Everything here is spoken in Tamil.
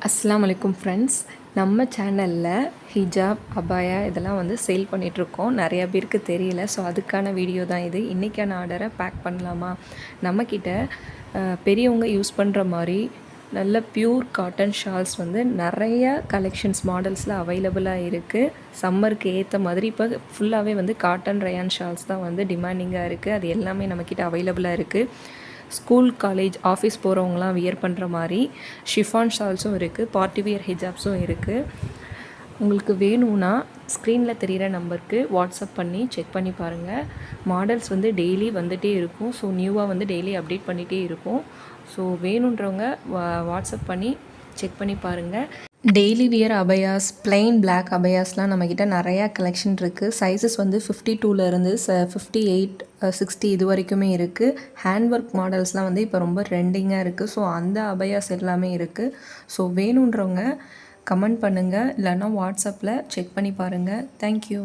அஸ்ஸலாமு அலைக்கும் ஃப்ரெண்ட்ஸ். நம்ம சேனலில் ஹிஜாப், அபாயா இதெல்லாம் வந்து சேல் பண்ணிகிட்ருக்கோம். நிறையா பேருக்கு தெரியல. ஸோ அதுக்கான வீடியோ தான் இது. இன்றைக்கான ஆர்டரை பேக் பண்ணலாமா? நம்மக்கிட்ட பெரியவங்க யூஸ் பண்ணுற மாதிரி நல்ல ப்யூர் காட்டன் ஷால்ஸ் வந்து நிறைய கலெக்ஷன்ஸ் மாடல்ஸில் அவைலபிளாக இருக்குது. சம்மருக்கு ஏற்ற மாதிரி இப்போ ஃபுல்லாகவே வந்து காட்டன் ரயான் ஷால்ஸ் தான் வந்து டிமாண்டிங்காக இருக்குது. அது எல்லாமே நம்மக்கிட்ட அவைலபிளாக இருக்குது. ஸ்கூல், காலேஜ், ஆஃபீஸ் போகிறவங்களாம் வியர் பண்ணுற மாதிரி ஷிஃபான் ஷால்ஸும் இருக்குது. பார்ட்டி வியர் ஹிஜாப்ஸும் இருக்குது. உங்களுக்கு வேணும்னா ஸ்க்ரீனில் தெரிகிற நம்பருக்கு வாட்ஸ்அப் பண்ணி செக் பண்ணி பாருங்கள். மாடல்ஸ் வந்து டெய்லி வந்துகிட்டே இருக்கும். ஸோ நியூவாக வந்து டெய்லி அப்டேட் பண்ணிகிட்டே இருக்கும். ஸோ வேணுன்றவங்க வாட்ஸ்அப் பண்ணி செக் பண்ணி பாருங்கள். Daily wear Abhyas, plain black அபயாஸ்லாம் நம்மக்கிட்ட நிறையா கலெக்ஷன் இருக்குது. சைஸஸ் வந்து 52லேருந்து 58, 60 இது வரைக்குமே இருக்குது. ஹேண்ட் ஒர்க் மாடல்ஸ்லாம் வந்து இப்போ ரொம்ப ட்ரெண்டிங்காக இருக்குது. ஸோ அந்த அபயாஸ் எல்லாமே இருக்குது. ஸோ வேணுன்றவங்க கமெண்ட் பண்ணுங்கள், இல்லைன்னா வாட்ஸ்அப்பில் செக் பண்ணி பாருங்கள். தேங்க்யூ.